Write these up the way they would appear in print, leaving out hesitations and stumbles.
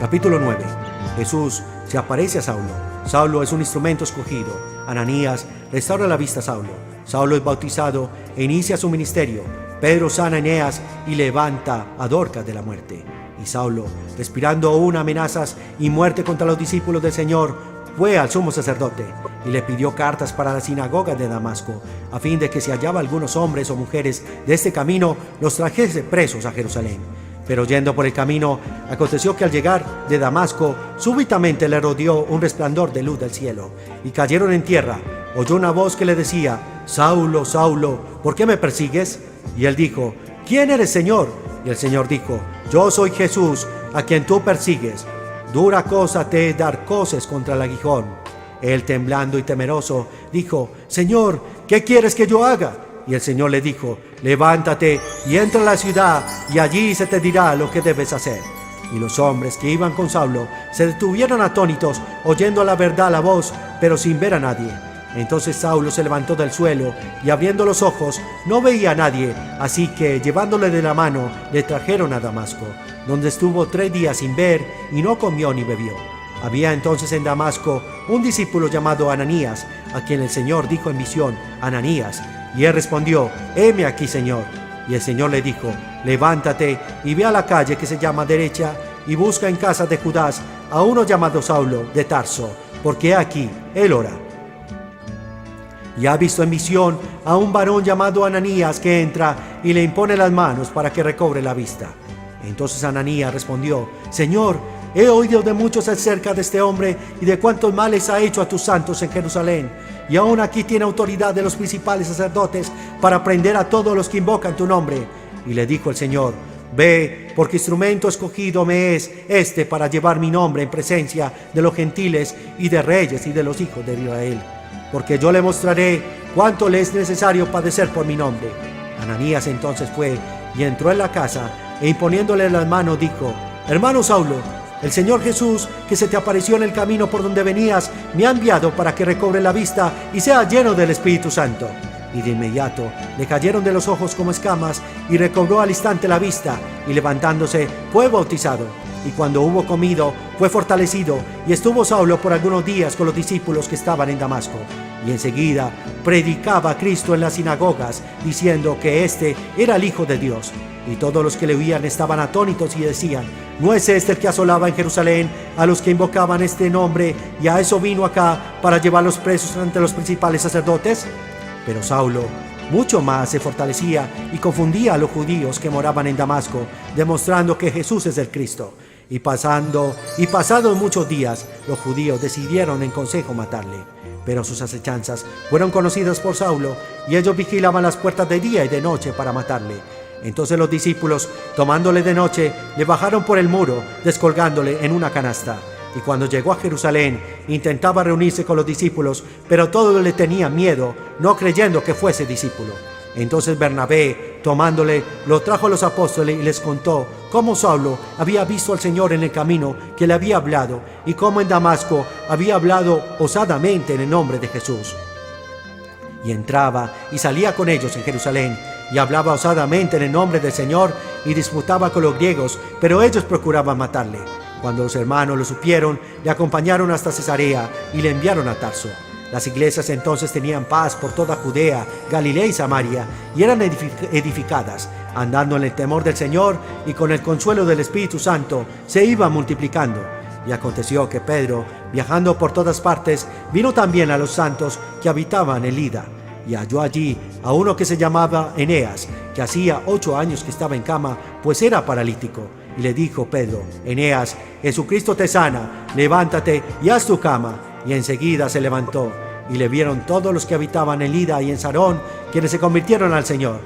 Capítulo 9. Jesús se aparece a Saulo. Saulo es un instrumento escogido. Ananías restaura la vista a Saulo. Saulo es bautizado e inicia su ministerio. Pedro sana a Eneas y levanta a Dorcas de la muerte. Y Saulo, respirando aún amenazas y muerte contra los discípulos del Señor, fue al sumo sacerdote y le pidió cartas para la sinagoga de Damasco, a fin de que si hallaba algunos hombres o mujeres de este camino, los trajese presos a Jerusalén. Pero yendo por el camino, aconteció que al llegar de Damasco, súbitamente le rodeó un resplandor de luz del cielo, y cayeron en tierra. Oyó una voz que le decía: Saulo, Saulo, ¿por qué me persigues? Y él dijo: ¿Quién eres, Señor? Y el Señor dijo: Yo soy Jesús, a quien tú persigues. Dura cosa te es dar coces contra el aguijón. Él, temblando y temeroso, dijo: Señor, ¿qué quieres que yo haga? Y el Señor le dijo: Levántate y entra a la ciudad, y allí se te dirá lo que debes hacer. Y los hombres que iban con Saulo se detuvieron atónitos, oyendo a la verdad la voz, pero sin ver a nadie. Entonces Saulo se levantó del suelo, y abriendo los ojos no veía a nadie, así que llevándole de la mano le trajeron a Damasco, donde estuvo 3 días sin ver, y no comió ni bebió. Había entonces en Damasco un discípulo llamado Ananías, a quien el Señor dijo en visión: Ananías. Y él respondió: heme aquí, Señor. Y el Señor le dijo: levántate y ve a la calle que se llama Derecha, y busca en casa de Judas a uno llamado Saulo de Tarso, porque aquí él ora. Y ha visto en visión a un varón llamado Ananías que entra y le impone las manos para que recobre la vista. Entonces Ananías respondió: Señor, he oído de muchos acerca de este hombre y de cuántos males ha hecho a tus santos en Jerusalén. Y aún aquí tiene autoridad de los principales sacerdotes para prender a todos los que invocan tu nombre. Y le dijo el Señor: Ve, porque instrumento escogido me es este para llevar mi nombre en presencia de los gentiles y de reyes y de los hijos de Israel. Porque yo le mostraré cuánto le es necesario padecer por mi nombre. Ananías entonces fue y entró en la casa, e imponiéndole las manos dijo: Hermano Saulo, el Señor Jesús, que se te apareció en el camino por donde venías, me ha enviado para que recobre la vista y sea lleno del Espíritu Santo. Y de inmediato le cayeron de los ojos como escamas, y recobró al instante la vista, y levantándose fue bautizado. Y cuando hubo comido, fue fortalecido, y estuvo Saulo por algunos días con los discípulos que estaban en Damasco. Y enseguida predicaba a Cristo en las sinagogas, diciendo que éste era el Hijo de Dios. Y todos los que le oían estaban atónitos y decían: ¿no es este el que asolaba en Jerusalén a los que invocaban este nombre, y a eso vino acá para llevarlos presos ante los principales sacerdotes? Pero Saulo mucho más se fortalecía y confundía a los judíos que moraban en Damasco, demostrando que Jesús es el Cristo. Y pasados muchos días, los judíos decidieron en consejo matarle. Pero sus acechanzas fueron conocidas por Saulo, y ellos vigilaban las puertas de día y de noche para matarle. Entonces los discípulos, tomándole de noche, le bajaron por el muro, descolgándole en una canasta. Y cuando llegó a Jerusalén, intentaba reunirse con los discípulos, pero todos le tenían miedo, no creyendo que fuese discípulo. Entonces Bernabé, tomándole, lo trajo a los apóstoles y les contó cómo Saulo había visto al Señor en el camino que le había hablado, y cómo en Damasco había hablado osadamente en el nombre de Jesús. Y entraba y salía con ellos en Jerusalén, y hablaba osadamente en el nombre del Señor, y disputaba con los griegos, pero ellos procuraban matarle. Cuando los hermanos lo supieron, le acompañaron hasta Cesarea y le enviaron a Tarso. Las iglesias entonces tenían paz por toda Judea, Galilea y Samaria, y eran edificadas, andando en el temor del Señor, y con el consuelo del Espíritu Santo se iban multiplicando. Y aconteció que Pedro, viajando por todas partes, vino también a los santos que habitaban en Lida, y halló allí a uno que se llamaba Eneas, que hacía 8 años que estaba en cama, pues era paralítico. Y le dijo Pedro: Eneas, Jesucristo te sana, levántate y haz tu cama. Y enseguida se levantó, y le vieron todos los que habitaban en Lida y en Sarón, quienes se convirtieron al Señor.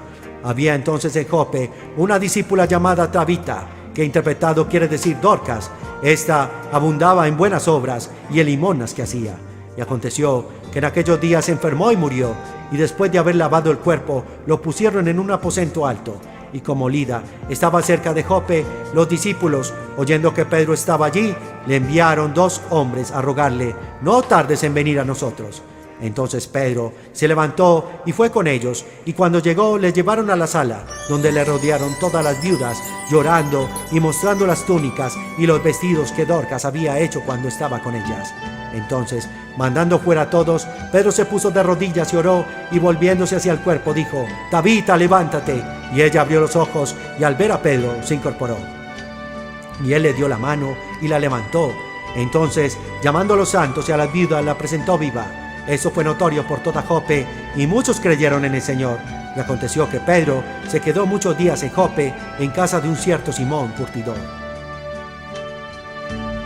Había entonces en Jope una discípula llamada Tabita, que interpretado quiere decir Dorcas. Esta abundaba en buenas obras y en limonas que hacía. Y aconteció que en aquellos días se enfermó y murió, y después de haber lavado el cuerpo, lo pusieron en un aposento alto. Y como Lida estaba cerca de Jope, los discípulos, oyendo que Pedro estaba allí, le enviaron 2 hombres a rogarle: no tardes en venir a nosotros. Entonces Pedro se levantó y fue con ellos, y cuando llegó le llevaron a la sala, donde le rodearon todas las viudas, llorando y mostrando las túnicas y los vestidos que Dorcas había hecho cuando estaba con ellas. Entonces, mandando fuera a todos, Pedro se puso de rodillas y oró, y volviéndose hacia el cuerpo dijo: «Tabita, levántate». Y ella abrió los ojos, y al ver a Pedro se incorporó. Y él le dio la mano y la levantó. Entonces, llamando a los santos y a las viudas, la presentó viva. Eso fue notorio por toda Jope, y muchos creyeron en el Señor. Y aconteció que Pedro se quedó muchos días en Jope, en casa de un cierto Simón curtidor.